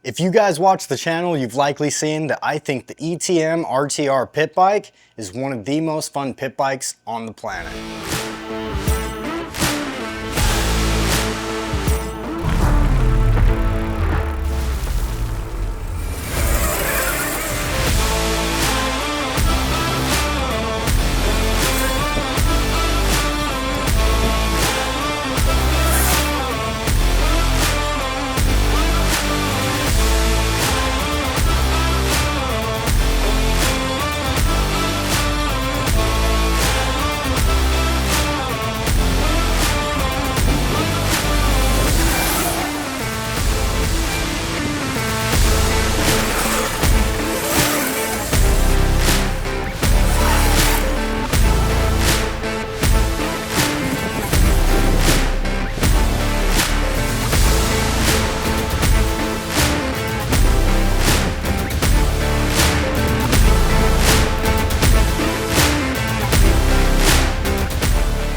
If you guys watch the channel, you've likely seen that I think the ETM RTR pit bike is one of the most fun pit bikes on the planet.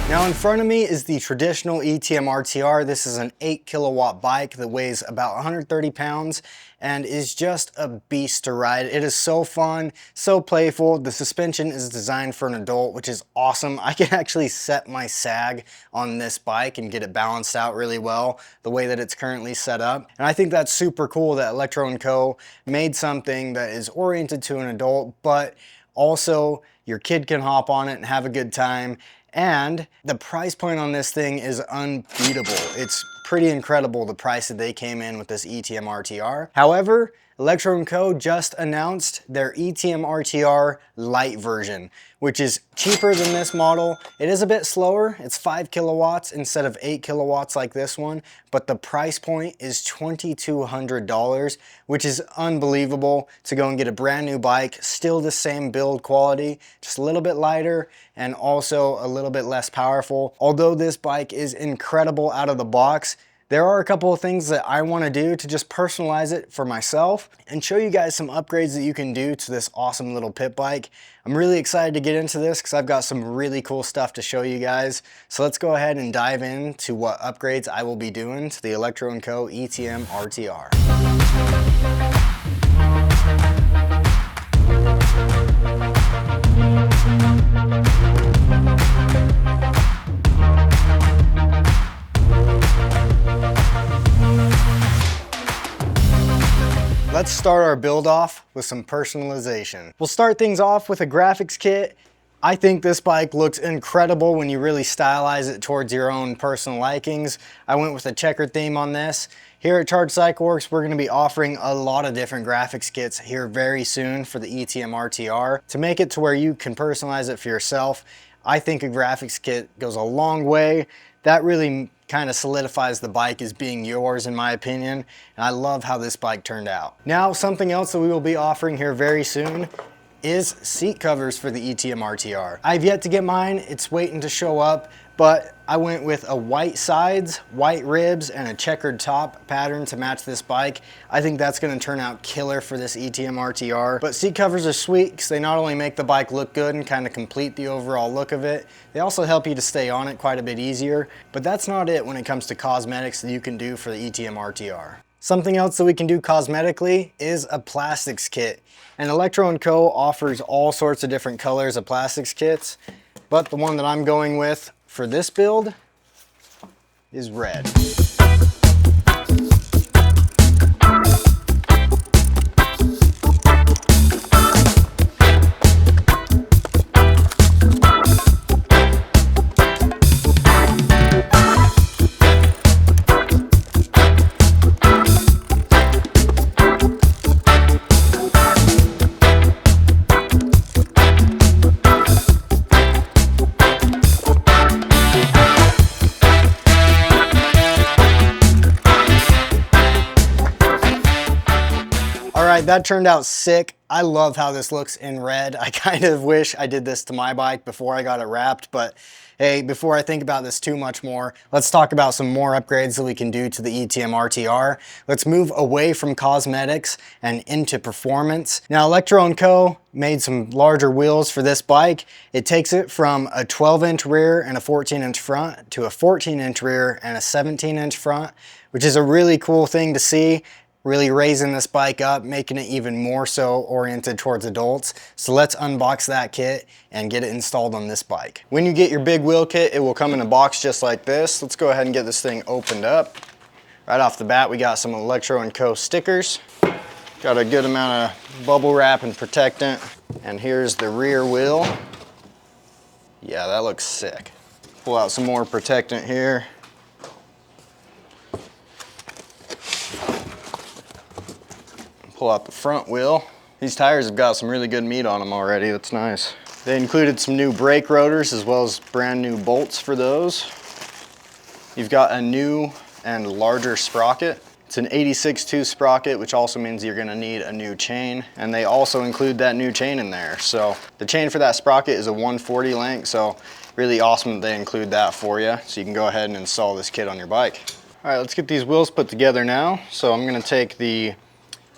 Now in front of me is the traditional ETM RTR. This is an 8 kilowatt bike that weighs about 130 pounds and is just a beast to ride. It is so fun, so playful. The suspension is designed for an adult, which is awesome. I can actually set my sag on this bike and get it balanced out really well the way that it's currently set up. And I think that's super cool that Electro Co made something that is oriented to an adult, but also your kid can hop on it and have a good time. And the price point on this thing is unbeatable. It's pretty incredible the price that they came in with this ETM RTR. However, Electro Co just announced their ETM RTR Lite version, which is cheaper than this model. It is a bit slower. It's 5 kilowatts instead of 8 kilowatts like this one, but the price point is $2,200, which is unbelievable to go and get a brand new bike, still the same build quality, just a little bit lighter and also a little bit less powerful. Although this bike is incredible out of the box, there are a couple of things that I want to do to just personalize it for myself and show you guys some upgrades that you can do to this awesome little pit bike. I'm really excited to get into this because I've got some really cool stuff to show you guys. So let's go ahead and dive into what upgrades I will be doing to the Electro Co ETM RTR. Let's start our build off with some personalization. We'll start things off with a graphics kit. I think this bike looks incredible when you really stylize it towards your own personal likings. I went with a checkered theme on this. Here at Charged Cycle Works, we're going to be offering a lot of different graphics kits here very soon for the ETM RTR to make it to where you can personalize it for yourself. I think a graphics kit goes a long way. That really kind of solidifies the bike as being yours in my opinion, and I love how this bike turned out. Now something else that we will be offering here very soon is seat covers for the ETM RTR. I've yet to get mine, it's waiting to show up, but I went with a white sides, white ribs, and a checkered top pattern to match this bike. I think that's gonna turn out killer for this ETM RTR. But seat covers are sweet because they not only make the bike look good and kind of complete the overall look of it, they also help you to stay on it quite a bit easier. But that's not it when it comes to cosmetics that you can do for the ETM RTR. Something else that we can do cosmetically is a plastics kit. And Electro Co offers all sorts of different colors of plastics kits, but the one that I'm going with for this build is red. That turned out sick. I love how this looks in red. I kind of wish I did this to my bike before I got it wrapped, but hey, before I think about this too much more, let's talk about some more upgrades that we can do to the ETM RTR. Let's move away from cosmetics and into performance. Now, Electro Co made some larger wheels for this bike. It takes it from a 12-inch rear and a 14-inch front to a 14-inch rear and a 17-inch front, which is a really cool thing to see. really raising this bike up, making it even more so oriented towards adults. So let's unbox that kit and get it installed on this bike. When you get your big wheel kit, it will come in a box just like this. Let's go ahead and get this thing opened up. Right off the bat, we got some Electro Co stickers. Got a good amount of bubble wrap and protectant. And here's the rear wheel. Yeah, that looks sick. Pull out some more protectant here. Pull out the front wheel. These tires have got some really good meat on them already. That's nice. They included some new brake rotors as well as brand new bolts for those. You've got a new and larger sprocket. It's an 86.2 sprocket, which also means you're gonna need a new chain. And they also include that new chain in there. So the chain for that sprocket is a 140 length. So really awesome that they include that for you. So you can go ahead and install this kit on your bike. All right, let's get these wheels put together now. So I'm gonna take the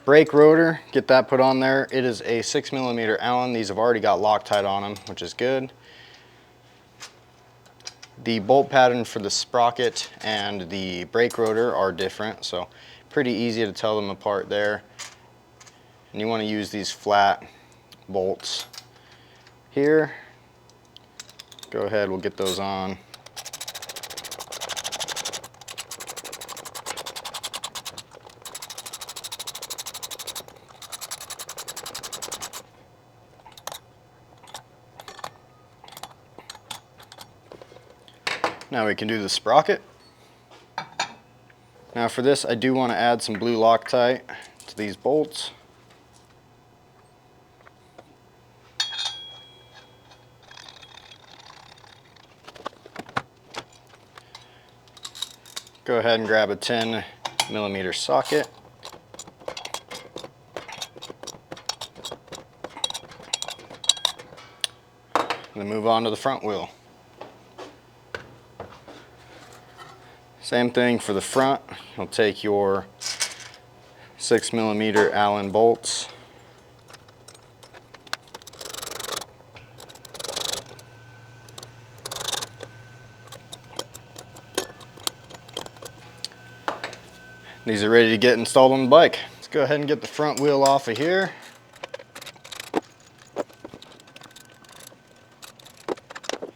brake rotor, get that put on there. It is a 6mm Allen. These have already got Loctite on them, which is good. The bolt pattern for the sprocket and the brake rotor are different, so pretty easy to tell them apart there. And you want to use these flat bolts here. Go ahead, we'll get those on. Now we can do the sprocket. Now for this, I do want to add some blue Loctite to these bolts. Go ahead and grab a 10mm socket. And then move on to the front wheel. Same thing for the front. You'll take your 6mm Allen bolts. These are ready to get installed on the bike. Let's go ahead and get the front wheel off of here.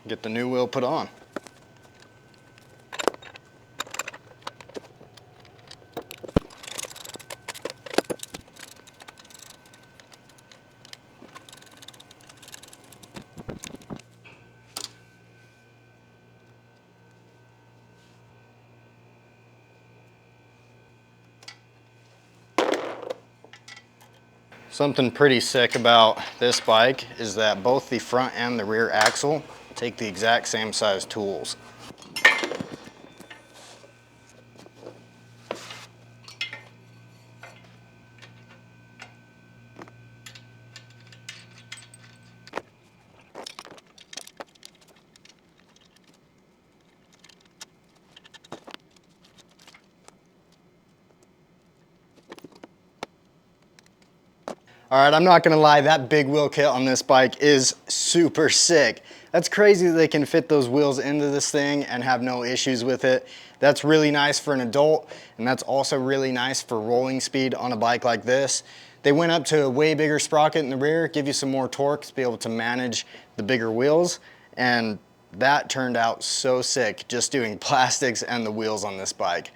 Get the new wheel put on. Something pretty sick about this bike is that both the front and the rear axle take the exact same size tools. All right, I'm not gonna lie, that big wheel kit on this bike is super sick. That's crazy that they can fit those wheels into this thing and have no issues with it. That's really nice for an adult, and that's also really nice for rolling speed on a bike like this. They went up to a way bigger sprocket in the rear, give you some more torque to be able to manage the bigger wheels, and that turned out so sick just doing plastics and the wheels on this bike.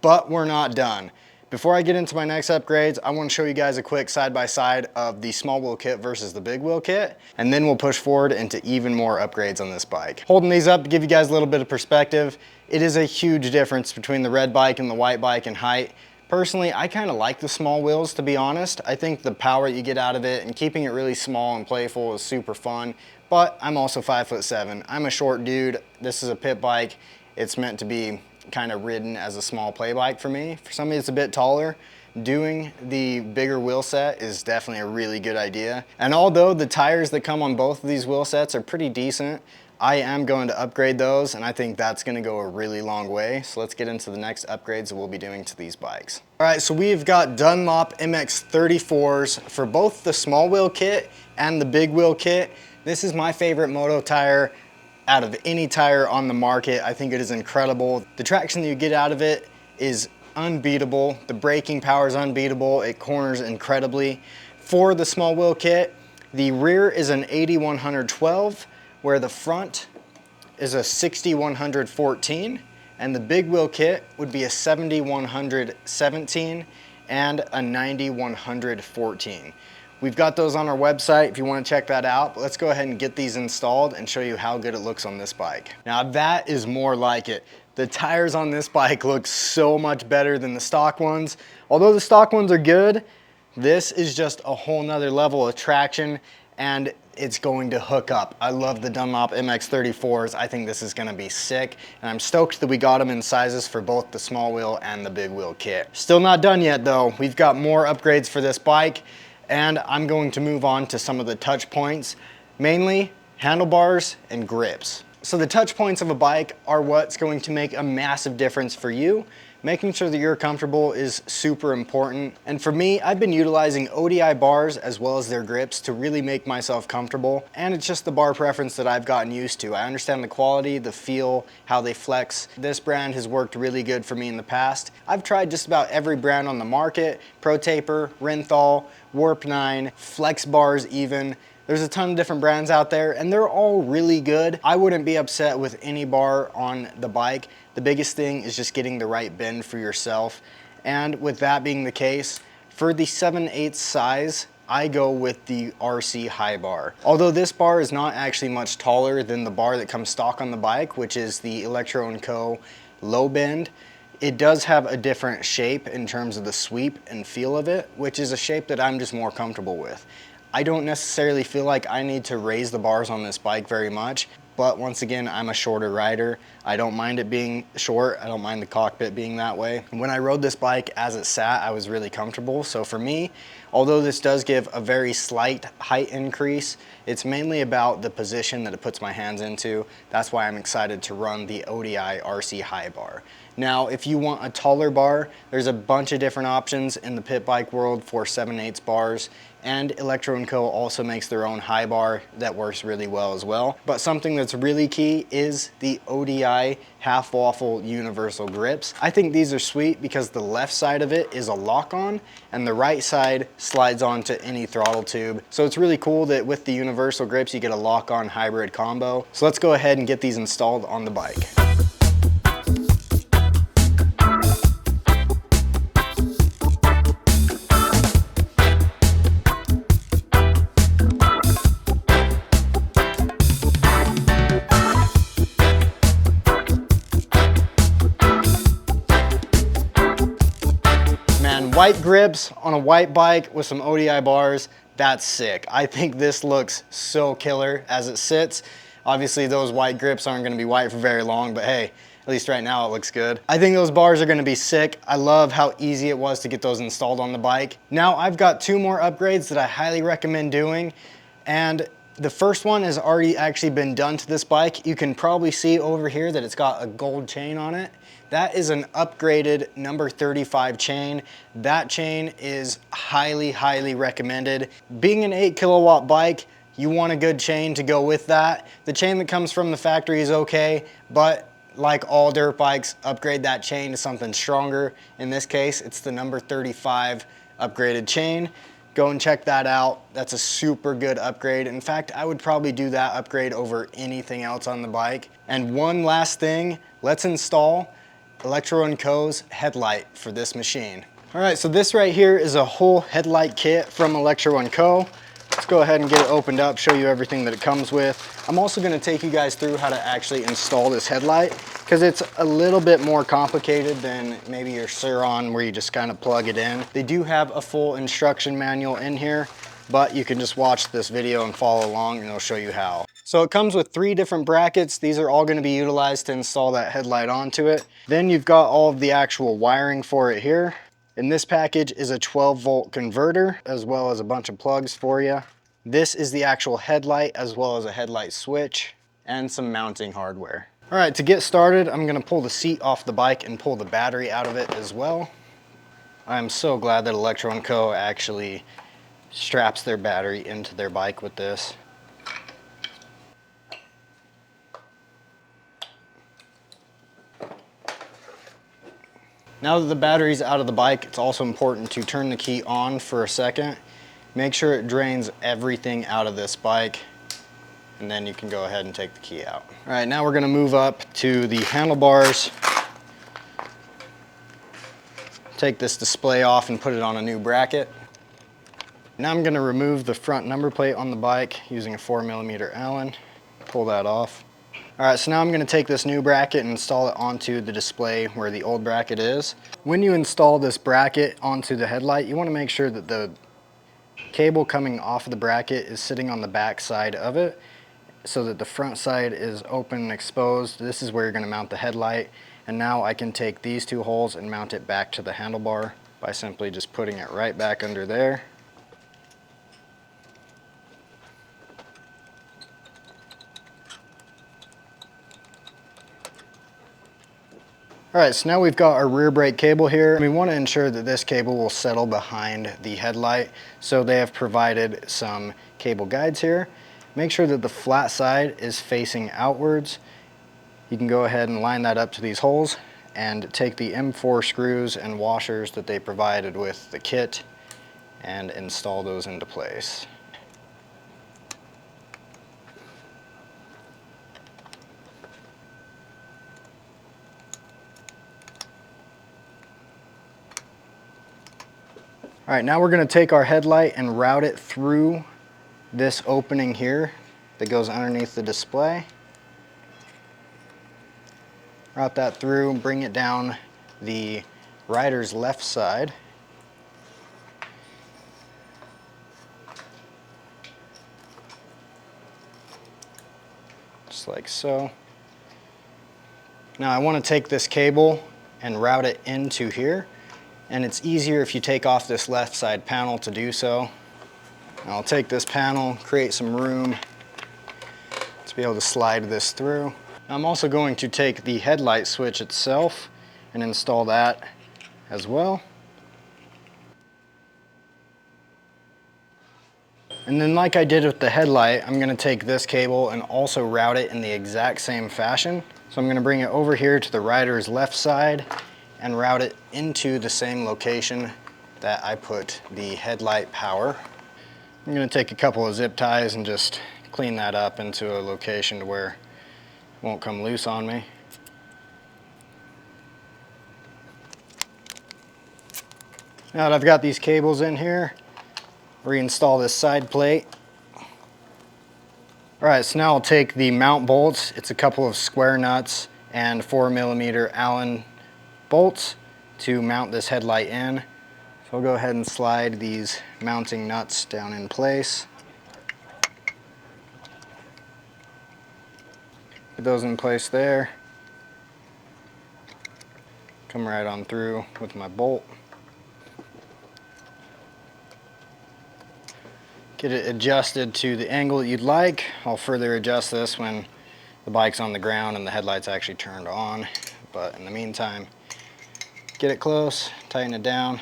But we're not done. Before I get into my next upgrades, I want to show you guys a quick side-by-side of the small wheel kit versus the big wheel kit, and then we'll push forward into even more upgrades on this bike. Holding these up to give you guys a little bit of perspective, it is a huge difference between the red bike and the white bike in height. Personally, I kind of like the small wheels, to be honest. I think the power you get out of it and keeping it really small and playful is super fun, but I'm also 5'7". I'm a short dude. This is a pit bike. It's meant to be kind of ridden as a small play bike for me. For somebody that's a bit taller, doing the bigger wheel set is definitely a really good idea. And although the tires that come on both of these wheel sets are pretty decent, I am going to upgrade those, and I think that's going to go a really long way. So let's get into the next upgrades that we'll be doing to these bikes. All right, so we've got Dunlop MX34s for both the small wheel kit and the big wheel kit. This is my favorite moto tire out of any tire on the market. I think it is incredible. The traction that you get out of it is unbeatable. The braking power is unbeatable. It corners incredibly. For the small wheel kit, the rear is an 8112, where the front is a 6114, and the big wheel kit would be a 7117 and a 9114. We've got those on our website if you want to check that out, but let's go ahead and get these installed and show you how good it looks on this bike. Now that is more like it. The tires on this bike look so much better than the stock ones. Although the stock ones are good, this is just a whole nother level of traction, and it's going to hook up. I love the Dunlop MX34s. I think this is gonna be sick, and I'm stoked that we got them in sizes for both the small wheel and the big wheel kit. Still not done yet though. We've got more upgrades for this bike, and I'm going to move on to some of the touch points, mainly handlebars and grips. So the touch points of a bike are what's going to make a massive difference for you. Making sure that you're comfortable is super important. And for me, I've been utilizing ODI bars as well as their grips to really make myself comfortable. And it's just the bar preference that I've gotten used to. I understand the quality, the feel, how they flex. This brand has worked really good for me in the past. I've tried just about every brand on the market: Pro Taper, Renthal, Warp 9, Flex bars even. There's a ton of different brands out there, and they're all really good. I wouldn't be upset with any bar on the bike. The biggest thing is just getting the right bend for yourself. And with that being the case, for the 7/8 size, I go with the RC high bar. Although this bar is not actually much taller than the bar that comes stock on the bike, which is the Electro Co low bend, it does have a different shape in terms of the sweep and feel of it, which is a shape that I'm just more comfortable with. I don't necessarily feel like I need to raise the bars on this bike very much, but once again, I'm a shorter rider. I don't mind it being short. I don't mind the cockpit being that way. When I rode this bike as it sat, I was really comfortable. So for me, although this does give a very slight height increase, it's mainly about the position that it puts my hands into. That's why I'm excited to run the ODI RC high bar. Now, if you want a taller bar, there's a bunch of different options in the pit bike world for 7/8 bars, and Electro Co also makes their own high bar that works really well as well. But something that's really key is the ODI Halfwaffle universal grips. I think these are sweet because the left side of it is a lock-on and the right side slides onto any throttle tube. So it's really cool that with the universal grips you get a lock-on hybrid combo. So let's go ahead and get these installed on the bike. White grips on a white bike with some ODI bars, that's sick. I think this looks so killer as it sits. Obviously those white grips aren't gonna be white for very long, but hey, at least right now it looks good. I think those bars are gonna be sick. I love how easy it was to get those installed on the bike. Now I've got two more upgrades that I highly recommend doing, and the first one has already actually been done to this bike. You can probably see over here that it's got a gold chain on it. That is an upgraded number 35 chain. That chain is highly, highly recommended. Being an 8 kilowatt bike, you want a good chain to go with that. The chain that comes from the factory is okay, but like all dirt bikes, upgrade that chain to something stronger. In this case, it's the number 35 upgraded chain. Go and check that out. That's a super good upgrade. In fact, I would probably do that upgrade over anything else on the bike. And one last thing, let's install Electro Co's headlight for this machine. All right, so this right here is a whole headlight kit from Electro Co. Let's go ahead and get it opened up, show you everything that it comes with. I'm also gonna take you guys through how to actually install this headlight, because it's a little bit more complicated than maybe your Sur-On where you just kind of plug it in. They do have a full instruction manual in here, but you can just watch this video and follow along and it'll show you how. So it comes with 3 different brackets. These are all gonna be utilized to install that headlight onto it. Then you've got all of the actual wiring for it here. In this package is a 12-volt converter, as well as a bunch of plugs for you. This is the actual headlight, as well as a headlight switch and some mounting hardware. All right, to get started, I'm gonna pull the seat off the bike and pull the battery out of it as well. I'm so glad that Electro Co actually straps their battery into their bike with this. Now that the battery's out of the bike, it's also important to turn the key on for a second. Make sure it drains everything out of this bike, and then you can go ahead and take the key out. All right, now we're gonna move up to the handlebars. Take this display off and put it on a new bracket. Now I'm gonna remove the front number plate on the bike using a 4mm Allen. Pull that off. All right, so now I'm gonna take this new bracket and install it onto the display where the old bracket is. When you install this bracket onto the headlight, you wanna make sure that the cable coming off of the bracket is sitting on the back side of it so that the front side is open and exposed. This is where you're gonna mount the headlight. And now I can take these two holes and mount it back to the handlebar by simply just putting it right back under there. All right, so now we've got our rear brake cable here. We want to ensure that this cable will settle behind the headlight, so they have provided some cable guides here. Make sure that the flat side is facing outwards. You can go ahead and line that up to these holes and take the M4 screws and washers that they provided with the kit and install those into place. All right, now we're going to take our headlight and route it through this opening here that goes underneath the display. Route that through, bring it down the rider's left side. Just like so. Now I want to take this cable and route it into here. And it's easier if you take off this left side panel to do so. I'll take this panel, create some room to be able to slide this through. I'm also going to take the headlight switch itself and install that as well. And then like I did with the headlight, I'm going to take this cable and also route it in the exact same fashion. So I'm going to bring it over here to the rider's left side and route it into the same location that I put the headlight power. I'm going to take a couple of zip ties and just clean that up into a location to where it won't come loose on me. Now that I've got these cables in here, reinstall this side plate. All right, so now I'll take the mount bolts. It's a couple of square nuts and 4mm Allen bolts to mount this headlight in. So I'll go ahead and slide these mounting nuts down in place. Put those in place there. Come right on through with my bolt. Get it adjusted to the angle you'd like. I'll further adjust this when the bike's on the ground and the headlight's actually turned on. But in the meantime, get it close, tighten it down.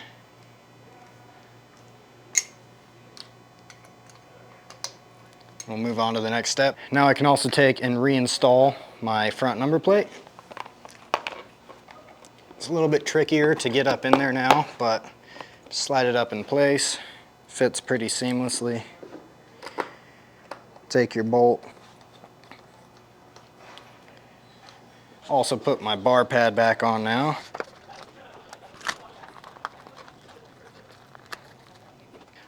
We'll move on to the next step. Now I can also take and reinstall my front number plate. It's a little bit trickier to get up in there now, but slide it up in place. Fits pretty seamlessly. Take your bolt. Also put my bar pad back on now.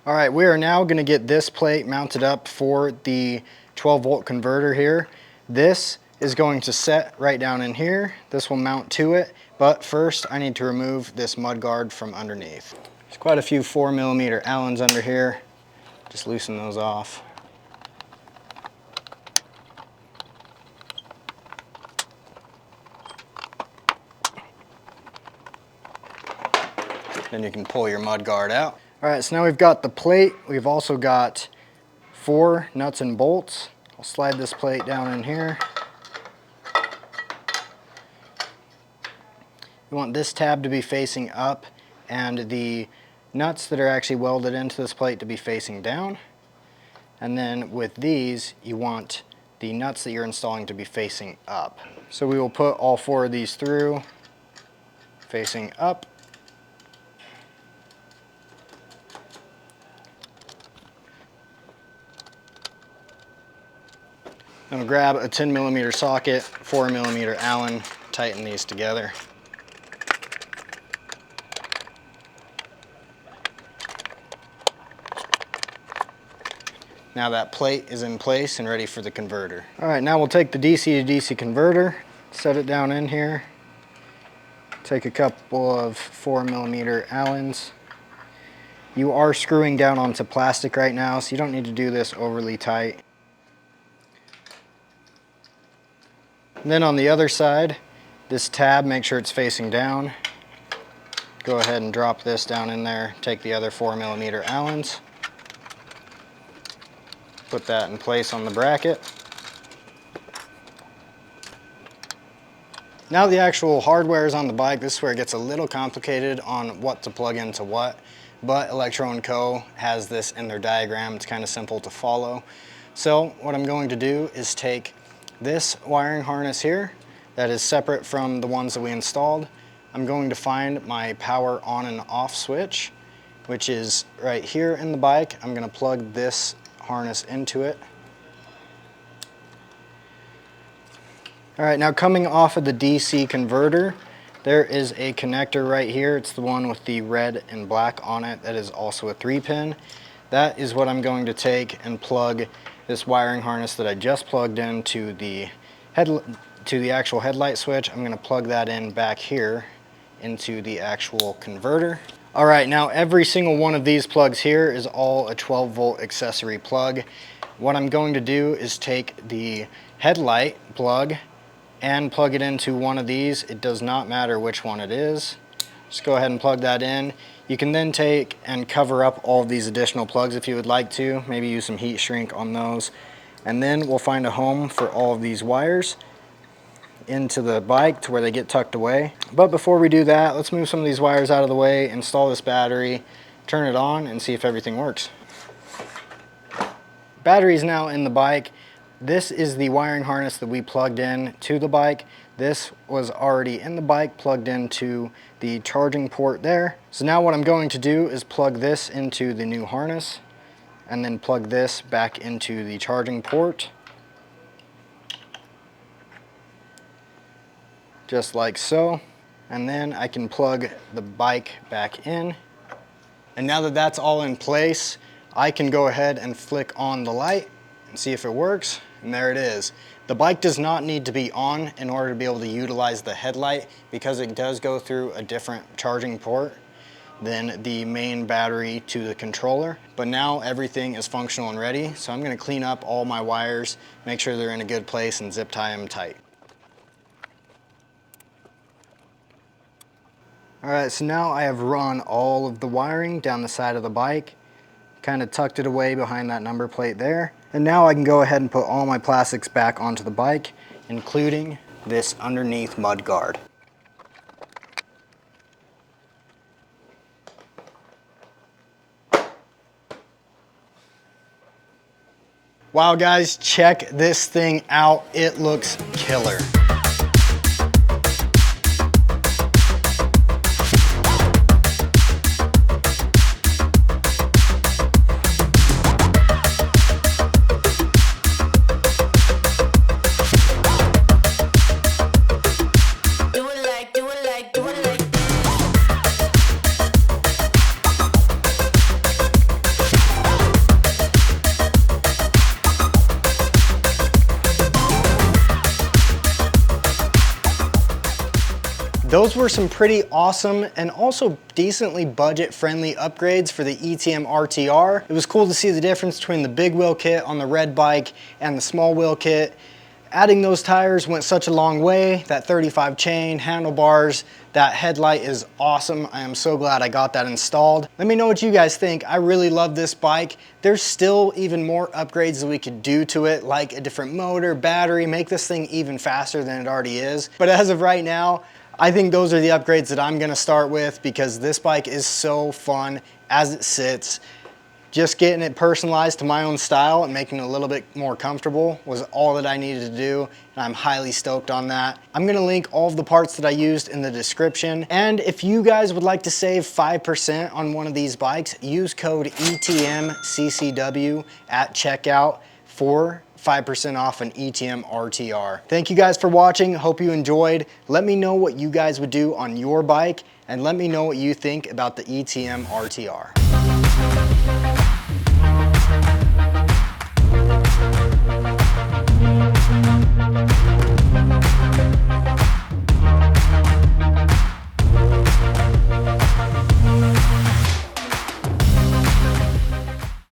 All right, we are now going to get this plate mounted up for the 12-volt converter here. This is going to set right down in here. This will mount to it, but first I need to remove this mud guard from underneath. There's quite a few 4mm Allens under here. Just loosen those off. Then you can pull your mud guard out. All right, so now we've got the plate. We've also got 4 nuts and bolts. I'll slide this plate down in here. You want this tab to be facing up and the nuts that are actually welded into this plate to be facing down. And then with these, you want the nuts that you're installing to be facing up. So we will put all 4 of these through, facing up. I'm going to grab a 10mm socket, 4mm Allen, tighten these together. Now that plate is in place and ready for the converter. All right, now we'll take the DC to DC converter, set it down in here, take a couple of 4mm Allens. You are screwing down onto plastic right now, so you don't need to do this overly tight. And then on the other side, this tab, make sure it's facing down. Go ahead and drop this down in there, take the other 4mm Allens. Put that in place on the bracket. Now the actual hardware is on the bike. This is where it gets a little complicated on what to plug into what, but Electro Co has this in their diagram. It's kind of simple to follow. So what I'm going to do is take this wiring harness here that is separate from the ones that we installed. I'm going to find my power on and off switch, which is right here in the bike. I'm going to plug this harness into it. All right, now coming off of the DC converter, there is a connector right here. It's the one with the red and black on it. That is also a 3-pin. That is what I'm going to take and plug this wiring harness that I just plugged into the actual headlight switch. I'm going to plug that in back here into the actual converter. All right, now every single one of these plugs here is all a 12-volt accessory plug. What I'm going to do is take the headlight plug and plug it into one of these. It does not matter which one it is. Just go ahead and plug that in. You can then take and cover up all of these additional plugs if you would like to. Maybe use some heat shrink on those. And then we'll find a home for all of these wires into the bike to where they get tucked away. But before we do that, let's move some of these wires out of the way, install this battery, turn it on, and see if everything works. Battery is now in the bike. This is the wiring harness that we plugged in to the bike. This was already in the bike, plugged into the charging port there. So now what I'm going to do is plug this into the new harness and then plug this back into the charging port. Just like so. And then I can plug the bike back in. And now that that's all in place, I can go ahead and flick on the light and see if it works. And there it is. The bike does not need to be on in order to be able to utilize the headlight because it does go through a different charging port than the main battery to the controller. But now everything is functional and ready. So I'm going to clean up all my wires, make sure they're in a good place, and zip tie them tight. All right, so now I have run all of the wiring down the side of the bike, kind of tucked it away behind that number plate there. And now I can go ahead and put all my plastics back onto the bike, including this underneath mud guard. Wow guys, check this thing out. It looks killer. Those were some pretty awesome and also decently budget-friendly upgrades for the ETM RTR. It was cool to see the difference between the big wheel kit on the red bike and the small wheel kit. Adding those tires went such a long way. That 35 chain, handlebars, that headlight is awesome. I am so glad I got that installed. Let me know what you guys think. I really love this bike. There's still even more upgrades that we could do to it, like a different motor, battery, make this thing even faster than it already is. But as of right now, I think those are the upgrades that I'm gonna start with because this bike is so fun as it sits. Just getting it personalized to my own style and making it a little bit more comfortable was all that I needed to do, and I'm highly stoked on that. I'm gonna link all of the parts that I used in the description, and if you guys would like to save 5% on one of these bikes, use code ETMCCW at checkout for 5% off an ETM RTR. Thank you guys for watching. Hope you enjoyed. Let me know what you guys would do on your bike, and let me know what you think about the ETM RTR.